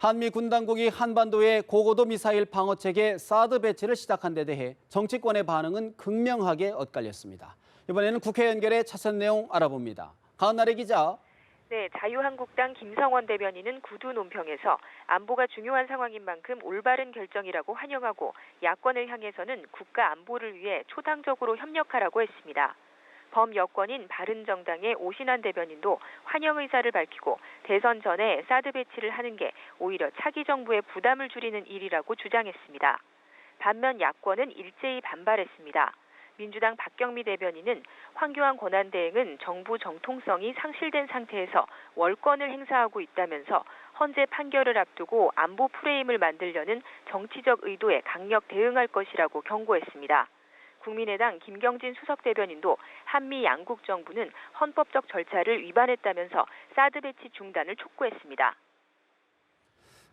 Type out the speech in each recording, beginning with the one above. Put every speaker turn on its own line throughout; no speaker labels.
한미 군 당국이 한반도의 고고도 미사일 방어 체계 사드 배치를 시작한 데 대해 정치권의 반응은 극명하게 엇갈렸습니다. 이번에는 국회 연결해 자세한 내용 알아봅니다. 가은나래 기자.
네, 자유한국당 김성원 대변인은 구두 논평에서 안보가 중요한 상황인 만큼 올바른 결정이라고 환영하고 야권을 향해서는 국가 안보를 위해 초당적으로 협력하라고 했습니다. 범여권인 바른정당의 오신환 대변인도 환영 의사를 밝히고 대선 전에 사드 배치를 하는 게 오히려 차기 정부의 부담을 줄이는 일이라고 주장했습니다. 반면 야권은 일제히 반발했습니다. 민주당 박경미 대변인은 황교안 권한대행은 정부 정통성이 상실된 상태에서 월권을 행사하고 있다면서 헌재 판결을 앞두고 안보 프레임을 만들려는 정치적 의도에 강력 대응할 것이라고 경고했습니다. 국민의당 김경진 수석 대변인도 한미 양국 정부는 헌법적 절차를 위반했다면서 사드 배치 중단을 촉구했습니다.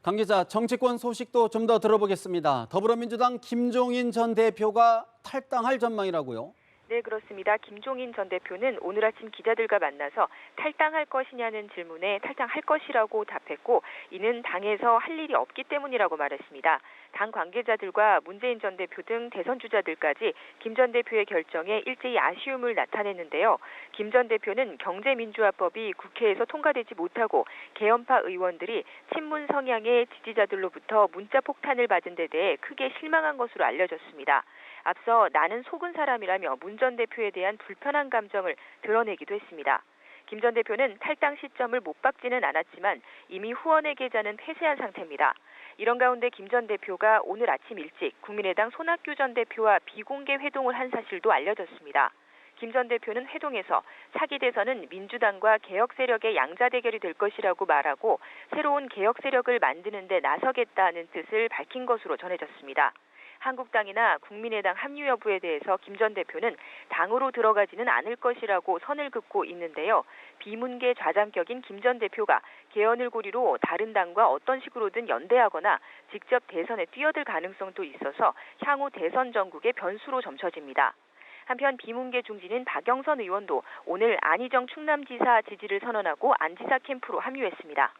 강 기자, 정치권 소식도 좀 더 들어보겠습니다. 더불어민주당 김종인 전 대표가 탈당할 전망이라고요?
네, 그렇습니다. 김종인 전 대표는 오늘 아침 기자들과 만나서 탈당할 것이냐는 질문에 탈당할 것이라고 답했고, 이는 당에서 할 일이 없기 때문이라고 말했습니다. 당 관계자들과 문재인 전 대표 등 대선 주자들까지 김 전 대표의 결정에 일제히 아쉬움을 나타냈는데요. 김 전 대표는 경제민주화법이 국회에서 통과되지 못하고 개헌파 의원들이 친문 성향의 지지자들로부터 문자 폭탄을 받은 데 대해 크게 실망한 것으로 알려졌습니다. 앞서 나는 속은 사람이라며 문 전 대표에 대한 불편한 감정을 드러내기도 했습니다. 김 전 대표는 탈당 시점을 못 박지는 않았지만 이미 후원의 계좌는 폐쇄한 상태입니다. 이런 가운데 김 전 대표가 오늘 아침 일찍 국민의당 손학규 전 대표와 비공개 회동을 한 사실도 알려졌습니다. 김 전 대표는 회동에서 차기 대선은 민주당과 개혁 세력의 양자 대결이 될 것이라고 말하고 새로운 개혁 세력을 만드는 데 나서겠다는 뜻을 밝힌 것으로 전해졌습니다. 한국당이나 국민의당 합류 여부에 대해서 김 전 대표는 당으로 들어가지는 않을 것이라고 선을 긋고 있는데요. 비문계 좌장격인 김 전 대표가 개헌을 고리로 다른 당과 어떤 식으로든 연대하거나 직접 대선에 뛰어들 가능성도 있어서 향후 대선 전국의 변수로 점쳐집니다. 한편 비문계 중진인 박영선 의원도 오늘 안희정 충남지사 지지를 선언하고 안 지사 캠프로 합류했습니다.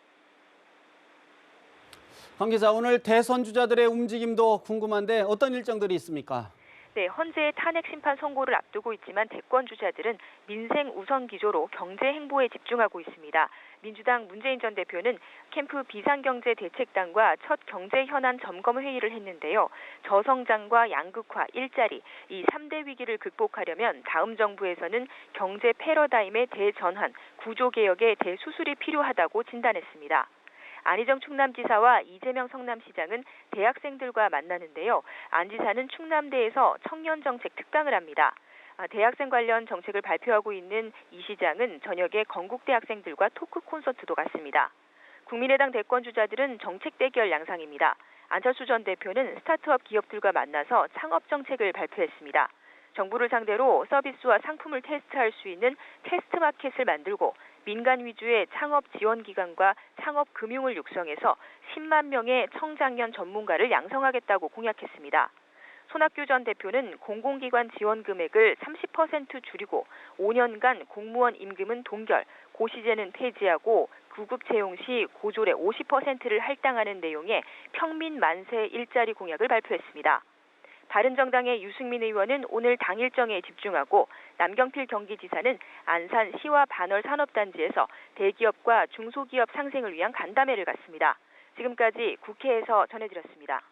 강 기자, 오늘 대선 주자들의 움직임도 궁금한데 어떤 일정들이 있습니까?
네, 헌재의 탄핵 심판 선고를 앞두고 있지만 대권 주자들은 민생 우선 기조로 경제 행보에 집중하고 있습니다. 민주당 문재인 전 대표는 캠프 비상경제대책단과 첫 경제 현안 점검 회의를 했는데요. 저성장과 양극화, 일자리, 이 3대 위기를 극복하려면 다음 정부에서는 경제 패러다임의 대전환, 구조개혁의 대수술이 필요하다고 진단했습니다. 안희정 충남지사와 이재명 성남시장은 대학생들과 만나는데요. 안 지사는 충남대에서 청년정책 특강을 합니다. 대학생 관련 정책을 발표하고 있는 이 시장은 저녁에 건국대 학생들과 토크 콘서트도 갖습니다. 국민의당 대권 주자들은 정책 대결 양상입니다. 안철수 전 대표는 스타트업 기업들과 만나서 창업 정책을 발표했습니다. 정부를 상대로 서비스와 상품을 테스트할 수 있는 테스트 마켓을 만들고 민간 위주의 창업 지원 기관과 창업 금융을 육성해서 10만 명의 청장년 전문가를 양성하겠다고 공약했습니다. 손학규 전 대표는 공공기관 지원 금액을 30% 줄이고 5년간 공무원 임금은 동결, 고시제는 폐지하고 구급 채용 시 고졸의 50%를 할당하는 내용의 평민 만세 일자리 공약을 발표했습니다. 바른정당의 유승민 의원은 오늘 당 일정에 집중하고 남경필 경기지사는 안산 시와 반월 산업단지에서 대기업과 중소기업 상생을 위한 간담회를 갖습니다. 지금까지 국회에서 전해드렸습니다.